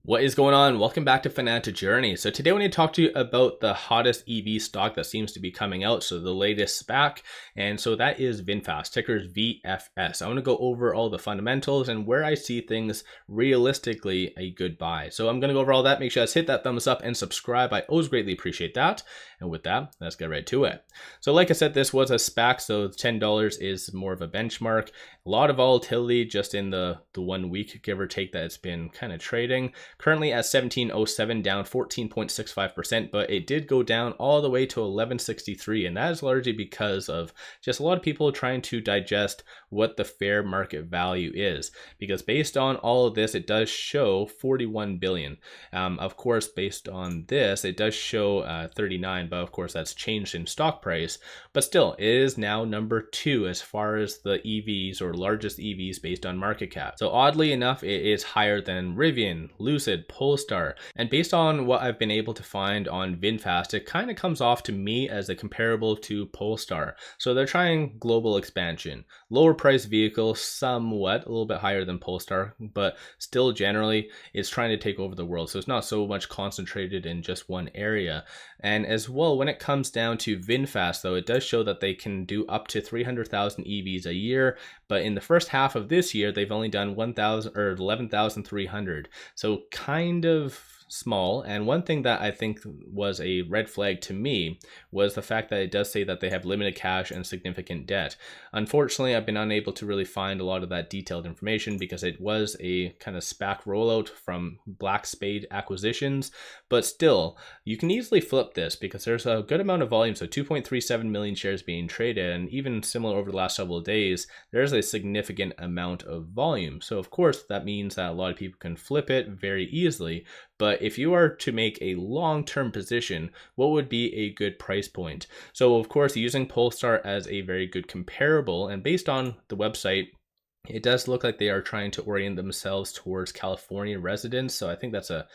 What is going on? Welcome back to Financial Journey. So today I want to talk to you about the hottest EV stock that seems to be coming out. So the latest SPAC, and so that is VinFast, ticker's VFS. I want to go over all the fundamentals and where I see things realistically a good buy. So I'm going to go over all that. Make sure you guys hit that thumbs up and subscribe. I always greatly appreciate that. And with that, let's get right to it. So like I said, this was a SPAC, so $10 is more of a benchmark. A lot of volatility just in the 1 week, give or take, that it's been kind of trading. Currently at 1707, down 14.65%, but it did go down all the way to 1163, and that is largely because of just a lot of people trying to digest what the fair market value is, because based on all of this, it does show 41 billion. Of course, based on this, it does show 39, but of course that's changed in stock price, but still it is now number 2 as far as the EVs or largest EVs based on market cap. So oddly enough, it is higher than Rivian, Lucid, Polestar, and based on what I've been able to find on VinFast, it kind of comes off to me as a comparable to Polestar. So they're trying global expansion, lower price vehicle, somewhat a little bit higher than Polestar, but still generally it's trying to take over the world. So it's not so much concentrated in just one area. And as well, when it comes down to VinFast though, it does show that they can do up to 300,000 EVs a year, but in the first half of this year, they've only done 11,300. So kind of small. And one thing that I think was a red flag to me was the fact that it does say that they have limited cash and significant debt. Unfortunately, I've been unable to really find a lot of that detailed information because it was a kind of SPAC rollout from Black Spade Acquisitions, but still you can easily flip this because there's a good amount of volume. So 2.37 million shares being traded, and even similar over the last several days, there's a significant amount of volume. So of course that means that a lot of people can flip it very easily. But if you are to make a long-term position, what would be a good price point? So of course, using Polestar as a very good comparable, and based on the website, it does look like they are trying to orient themselves towards California residents. So I think that's a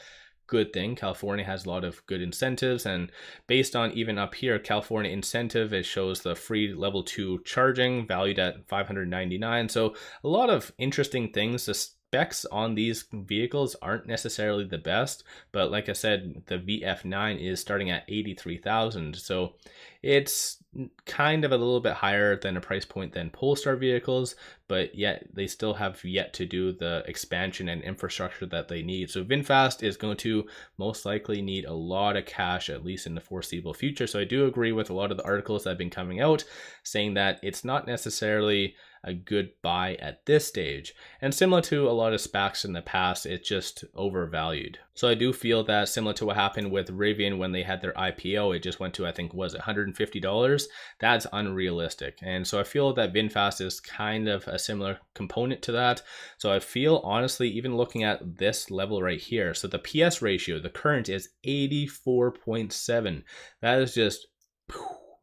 good thing. California has a lot of good incentives, and based on even up here, California incentive, it shows the free level 2 charging valued at $599. So a lot of interesting things. The specs on these vehicles aren't necessarily the best, but like I said, the VF9 is starting at 83,000. So it's kind of a little bit higher than a price point than Polestar vehicles, but yet they still have yet to do the expansion and infrastructure that they need. So VinFast is going to most likely need a lot of cash, at least in the foreseeable future. So I do agree with a lot of the articles that have been coming out saying that it's not necessarily a good buy at this stage. And similar to a lot of SPACs in the past, it's just overvalued. So I do feel that similar to what happened with Rivian when they had their IPO, it just went to, I think, was it $150? That's unrealistic. And so I feel that VinFast is kind of a similar component to that. So I feel honestly, even looking at this level right here, so the PS ratio, the current is 84.7. That is just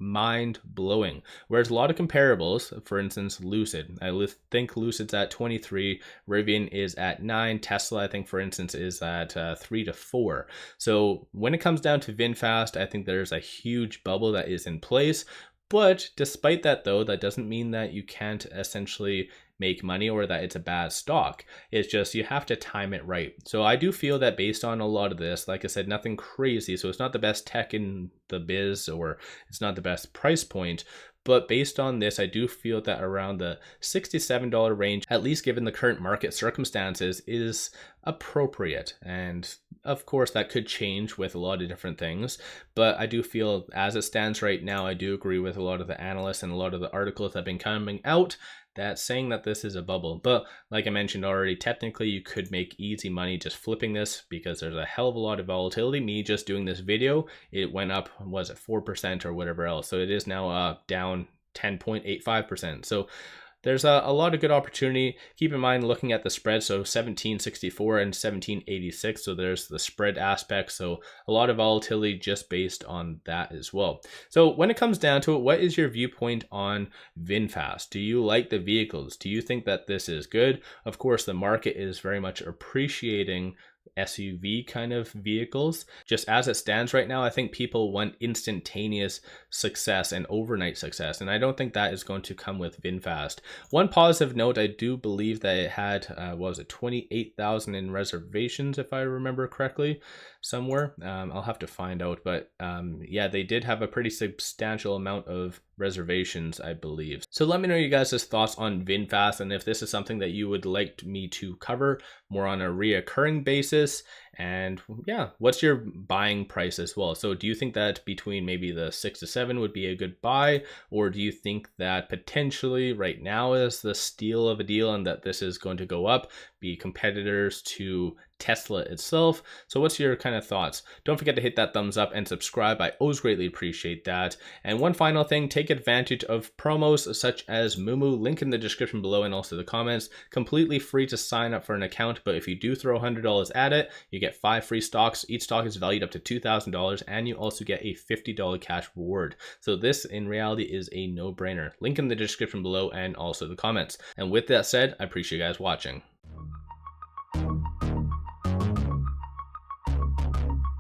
mind-blowing. Whereas a lot of comparables, for instance, Lucid, I think Lucid's at 23, Rivian is at 9, Tesla, I think, for instance, is at 3 to 4. So when it comes down to VinFast, I think there's a huge bubble that is in place. But despite that though, that doesn't mean that you can't essentially make money or that it's a bad stock. It's just you have to time it right. So I do feel that based on a lot of this, like I said, nothing crazy. So it's not the best tech in the biz or it's not the best price point. But based on this, I do feel that around the $67 range, at least given the current market circumstances, is appropriate. And of course, that could change with a lot of different things. But I do feel as it stands right now, I do agree with a lot of the analysts and a lot of the articles that have been coming out that's saying that this is a bubble. But like I mentioned already, technically you could make easy money just flipping this because there's a hell of a lot of volatility. Me just doing this video, it went up, was it 4% or whatever else. So it is now down 10.85%. So there's a lot of good opportunity. Keep in mind looking at the spread, so 1764 and 1786, so there's the spread aspect, so a lot of volatility just based on that as well. So when it comes down to it, what is your viewpoint on VinFast? Do you like the vehicles? Do you think that this is good? Of course, the market is very much appreciating SUV kind of vehicles. Just as it stands right now, I think people want instantaneous success and overnight success, and I don't think that is going to come with VinFast. One positive note, I do believe that it had, what was it, 28,000 in reservations, if I remember correctly, somewhere. I'll have to find out, but yeah, they did have a pretty substantial amount of reservations, I believe. So let me know you guys' thoughts on VinFast, and if this is something that you would like me to cover more on a reoccurring basis. And yeah, what's your buying price as well? So do you think that between maybe the 6 to 7 would be a good buy, or do you think that potentially right now is the steal of a deal and that this is going to go up, be competitors to Tesla itself? So what's your kind of thoughts? Don't forget to hit that thumbs up and subscribe. I always greatly appreciate that. And one final thing, take advantage of promos such as MULN, link in the description below and also the comments. Completely free to sign up for an account, but if you do throw $100 at it, you get 5 free stocks. Each stock is valued up to $2,000, and you also get a $50 cash reward. So this in reality is a no-brainer. Link in the description below and also the comments. And with that said, I appreciate you guys watching.